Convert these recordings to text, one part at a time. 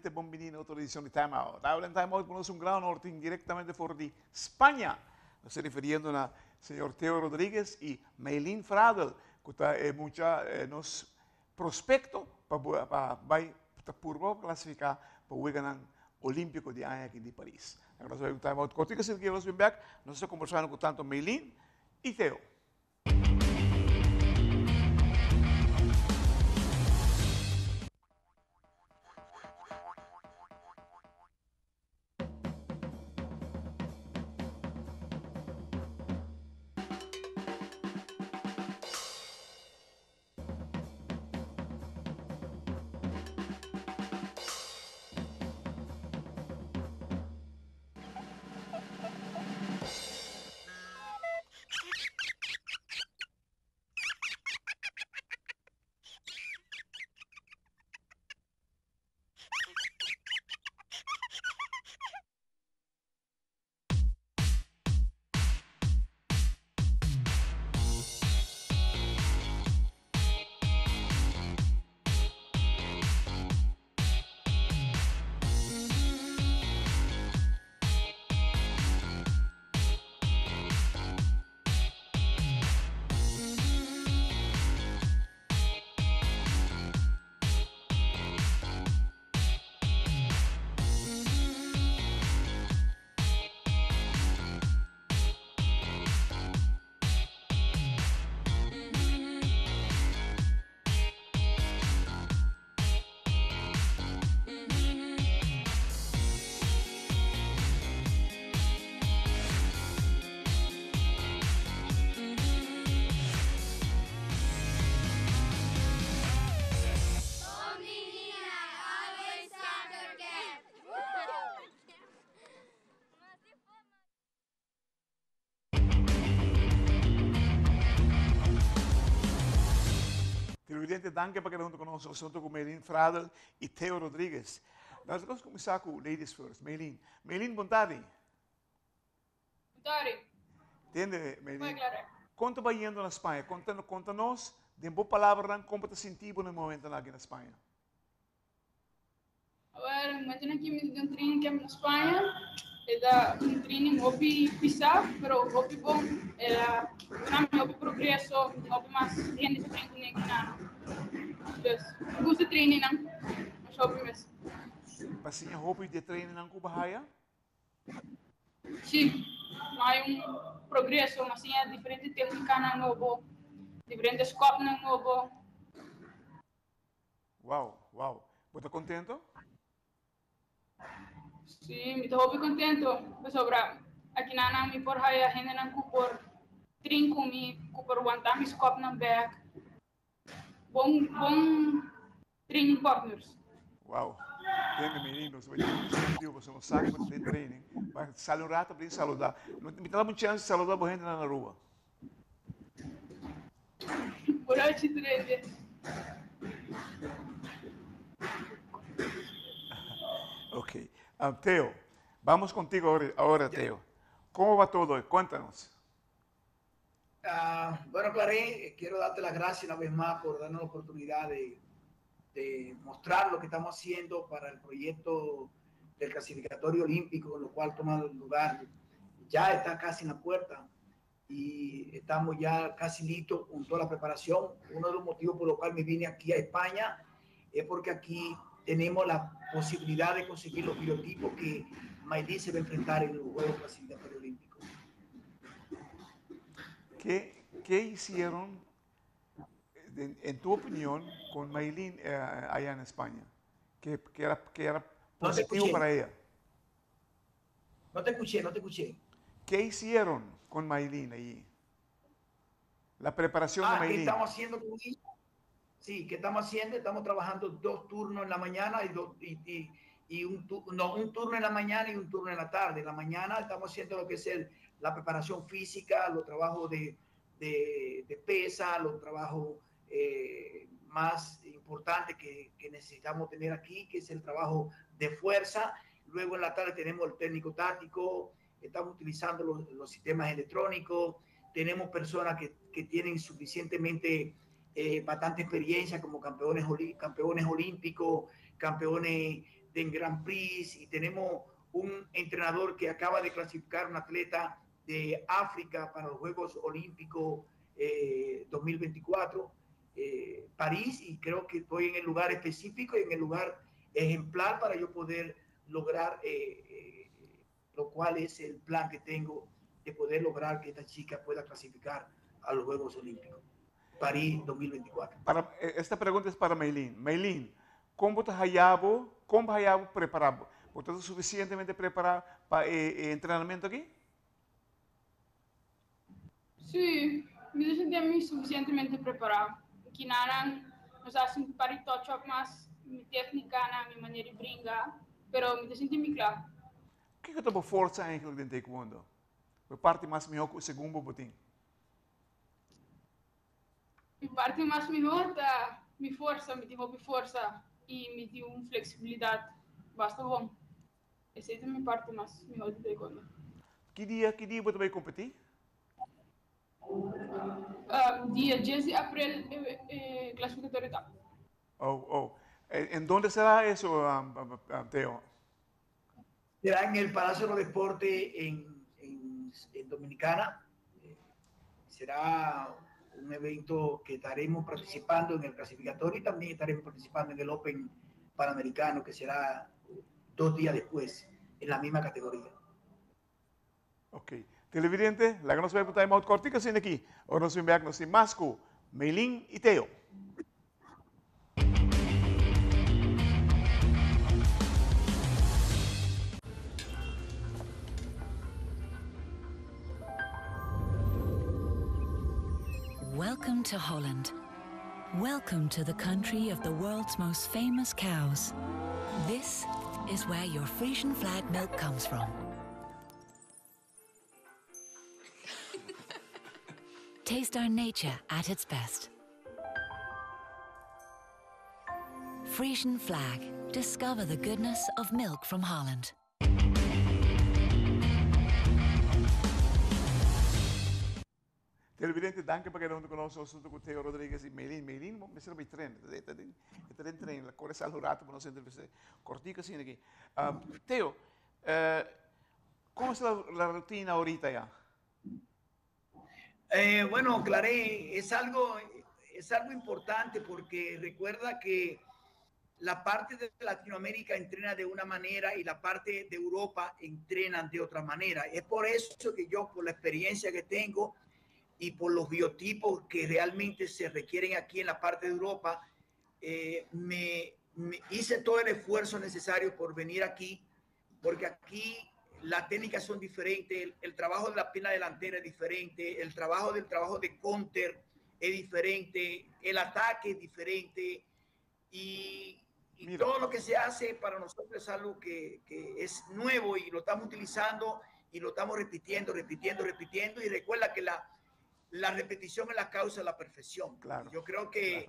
finalmente bombini na outra edição de Time Out. Ahora en Time Out conosco um grão norte diretamente fora de Espanha. Nos referindo na senhor Teo Rodrigues e Meilin Fradel, que está nos prospecto para por classificar para o Weganan Olímpico de ano aqui de Paris. Agora nós vamos Time Out. Contigo, se nós vamos back, nós estamos conversando com tanto Meilin e Teo. Presidente, danke para que junto conosco, junto com Meilin Fradel e Teo Rodrigues. Nós vamos começar com Ladies First. Meilin, boa tarde. Boa tarde. Entende, Meilin? Oi, Clara. Quanto vai indo na Espanha? Conta-nos de boa palavra, como te sentiu no momento aqui na Espanha. Agora, imagina que me deu treino aqui na Espanha. Era treino hobby pisar, mas hobby bom. Era hobby progresso, hobby mais gente que tem que na. Gusto treino não, mas hobby mesmo. Pasinha hobby de treino não kubahaya? Sim, mas progresso, mas sim diferente técnica na novo, diferente scope na novo. Uau. Você contento? Sim, me estou bem contente. Sobra aqui na me por aí a gente não cupor trinco me cupor aguentar me scope na back. Bom training partners. Uau. Entende, meninos? Vai ter um dia você não sabe para ter treino. Vai sair um rato para saludar. Me dá uma chance de saludar a gente na rua. Por aí te treine. Ok. Teo, vamos contigo ahora, Teo. ¿Cómo va todo hoy? Cuéntanos. Bueno, Clarín, quiero darte las gracias una vez más por darnos la oportunidad de mostrar lo que estamos haciendo para el proyecto del clasificatorio olímpico, lo cual toma lugar, ya está casi en la puerta y estamos ya casi listos con toda la preparación. Uno de los motivos por los cuales me vine aquí a España es porque aquí tenemos la posibilidad de conseguir los biotipos que Meilin se va a enfrentar en los Juegos Clasificatorios Olímpicos. ¿Qué hicieron, en tu opinión, con Meilin allá en España? ¿Qué era positivo para ella? No te escuché. ¿Qué hicieron con Meilin allí? La preparación de Meilin. ¿Qué estamos haciendo con ella? Sí, ¿qué estamos haciendo? Estamos trabajando 2 turnos en la mañana y un turno en la mañana y un turno en la tarde. En la mañana estamos haciendo lo que es la preparación física, los trabajos de pesa, los trabajos más importantes que necesitamos tener aquí, que es el trabajo de fuerza. Luego en la tarde tenemos el técnico táctico, estamos utilizando los sistemas electrónicos, tenemos personas que tienen suficientemente bastante experiencia como campeones olímpicos, campeones de Grand Prix y tenemos un entrenador que acaba de clasificar un atleta de África para los Juegos Olímpicos 2024, París, y creo que estoy en el lugar específico y en el lugar ejemplar para yo poder lograr lo cual es el plan que tengo de poder lograr que esta chica pueda clasificar a los Juegos Olímpicos. París 2024. Esta pregunta es para Meilín. Meilín, ¿cómo te hayas preparado? ¿Estás suficientemente preparado para entrenamiento aquí? Sí, me sentí suficientemente preparado. Aqui na Aran, nós hacemos para touch-up mais minha técnica, minha maneira de brincar, pero me senti muito claro. O que é a tua força eigenlijk in taekwondo? A parte mais melhor que o segundo botim? A parte mais melhor da minha força, me tive força e me tive uma flexibilidade bastante bom. Essa é a minha parte mais melhor de taekwondo. Que dia você vai competir? Dia 10 de abril, classificatório etapa. ¿En dónde será eso, Teo? Será en el Palacio de los Deportes en Dominicana. Será un evento que estaremos participando en el clasificatorio y también estaremos participando en el Open Panamericano, que será 2 días después, en la misma categoría. Ok. Televidente, la que nos va a preguntar más cortica sin aquí. Ahora nos enviamos nos Masco, Meilín y Teo. Welcome to Holland. Welcome to the country of the world's most famous cows. This is where your Frisian flag milk comes from. Taste our nature at its best. Frisian flag. Discover the goodness of milk from Holland. Televidente, dank je voor het connosco con Teo Rodriguez y Meilín. Meilín, me sirve el tren. Este el tren, la cosa es al rato, pero no sé, cortica sin aquí. Teo, ¿cómo es la rutina ahorita ya? Bueno, Claré, es algo importante porque recuerda que la parte de Latinoamérica entrena de una manera y la parte de Europa entrenan de otra manera. Es por eso que yo, por la experiencia que tengo y por los biotipos que realmente se requieren aquí en la parte de Europa, me hice todo el esfuerzo necesario por venir aquí, porque aquí las técnicas son diferentes, el trabajo de la pierna delantera es diferente, el trabajo de counter es diferente, el ataque es diferente y todo lo que se hace para nosotros es algo que es nuevo y lo estamos utilizando y lo estamos repitiendo y recuerda que la repetición es la causa de la perfección. Claro, yo creo que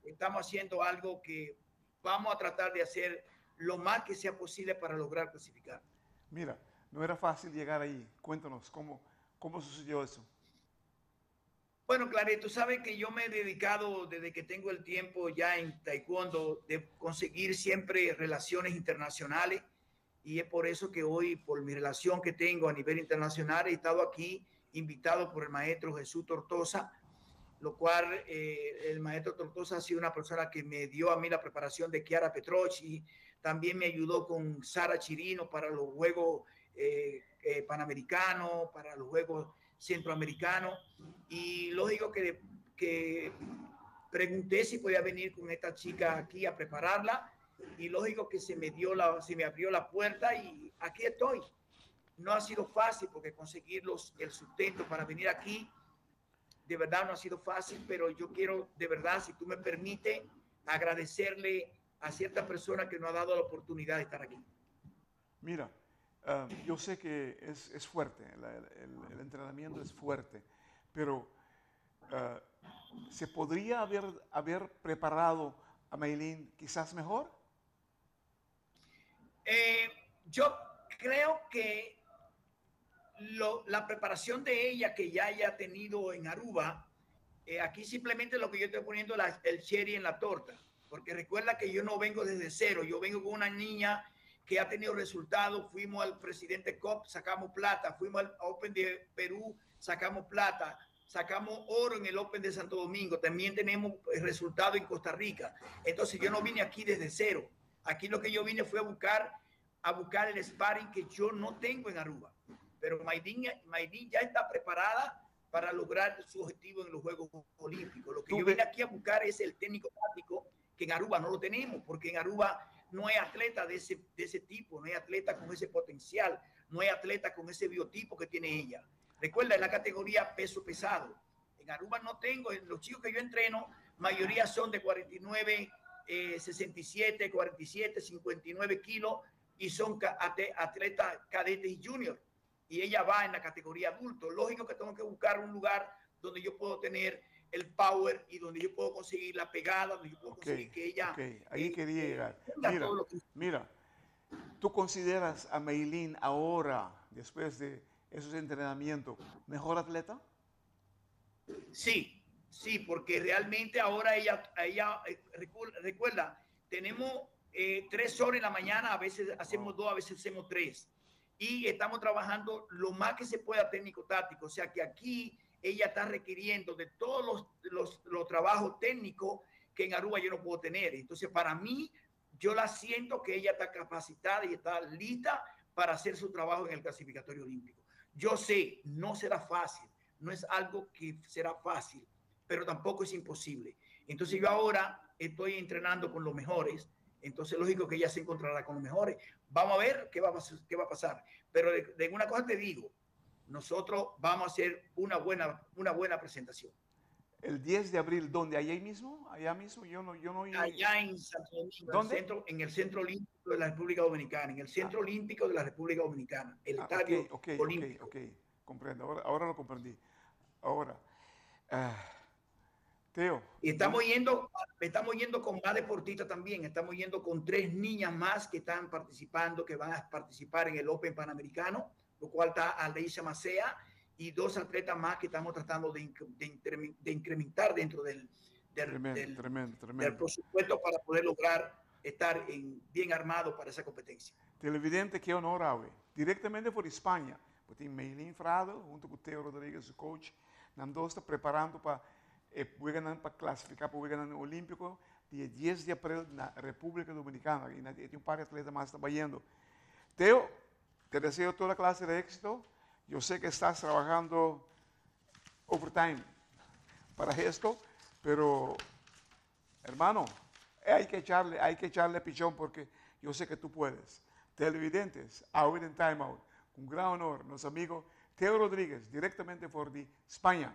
estamos haciendo algo que vamos a tratar de hacer lo más que sea posible para lograr clasificar. Mira, no era fácil llegar ahí. Cuéntanos, ¿cómo sucedió eso? Bueno, Claret, tú sabes que yo me he dedicado desde que tengo el tiempo ya en taekwondo de conseguir siempre relaciones internacionales y es por eso que hoy, por mi relación que tengo a nivel internacional, he estado aquí invitado por el maestro Jesús Tortosa, lo cual el maestro Tortosa ha sido una persona que me dio a mí la preparación de Chiara Petrocchi, también me ayudó con Sara Chirino para los Juegos Panamericanos, para los Juegos Centroamericanos, y lógico que pregunté si podía venir con esta chica aquí a prepararla, y lógico que se me abrió la puerta y aquí estoy. No ha sido fácil porque conseguir el sustento para venir aquí, de verdad no ha sido fácil, pero yo quiero, de verdad, si tú me permites, agradecerle a cierta persona que nos ha dado la oportunidad de estar aquí. Mira, yo sé que es fuerte, el entrenamiento es fuerte, pero ¿se podría haber preparado a Meilín quizás mejor? Yo creo que la preparación de ella que ya haya tenido en Aruba, aquí simplemente lo que yo estoy poniendo el cherry en la torta. porque recuerda que yo no vengo desde cero, yo vengo con una niña que ha tenido resultados. Fuimos al Presidente Cup, sacamos plata, fuimos al Open de Perú, sacamos plata, sacamos oro en el Open de Santo Domingo, también tenemos resultados en Costa Rica. Entonces yo no vine aquí desde cero, aquí lo que yo vine fue a buscar el sparring que yo no tengo en Aruba, pero Maylin ya está preparada para lograr su objetivo en los Juegos Olímpicos. Lo que yo vine aquí a buscar es el técnico táctico, que en Aruba no lo tenemos, porque en Aruba no hay atleta de ese tipo, no hay atleta con ese potencial, no hay atleta con ese biotipo que tiene ella. Recuerda, en la categoría peso pesado. En Aruba no tengo, los chicos que yo entreno, mayoría son de 49, 67, 47, 59 kilos y son atletas cadetes y junior. Y ella va en la categoría adulto. Lógico que tengo que buscar un lugar donde yo puedo tener el power y donde yo puedo conseguir la pegada, donde yo puedo conseguir que ella... Ahí quería llegar. Mira, ¿tú consideras a Maylin ahora, después de esos entrenamientos, mejor atleta? Sí, porque realmente ahora ella recuerda, tenemos 3 horas en la mañana, a veces hacemos 2, a veces hacemos 3. Y estamos trabajando lo más que se pueda técnico-táctico. O sea que aquí ella está requiriendo de todos los trabajos técnicos que en Aruba yo no puedo tener. Entonces, para mí, yo la siento que ella está capacitada y está lista para hacer su trabajo en el clasificatorio olímpico. Yo sé, no será fácil, no es algo que será fácil, pero tampoco es imposible. Entonces, yo ahora estoy entrenando con los mejores. Entonces, lógico que ella se encontrará con los mejores. Vamos a ver qué va a pasar. Pero de una cosa te digo, nosotros vamos a hacer una buena presentación. El 10 de abril, ¿dónde? ¿Allá mismo? ¿Allá mismo? Allá en Santo Domingo, en el Centro Olímpico de la República Dominicana, en el Centro Olímpico de la República Dominicana, el Estadio Olímpico. Ok, comprendo. Ahora lo comprendí. Ahora, Teo. Y estamos yendo con más deportistas también. Estamos yendo con 3 niñas más que están participando, que van a participar en el Open Panamericano, lo cual está Aleisha Macea, y 2 atletas más que estamos tratando de incrementar dentro del presupuesto para poder lograr estar bien armado para esa competencia. Televidente, qué honor, Ave. Directamente por España, porque Maylin Frado, junto con Teo Rodríguez, su coach, Nando está preparando para clasificar para el Olímpico dia 10 de abril na República Dominicana. E tem um par de atletas mais trabalhando. Teo, te deseo toda clase de éxito. Yo sé que estás trabajando overtime para esto, pero hermano, hay que echarle pichón porque yo sé que tú puedes. Televidentes, Out in Time Out, con gran honor, nuestro amigo Teo Rodríguez, directamente por España.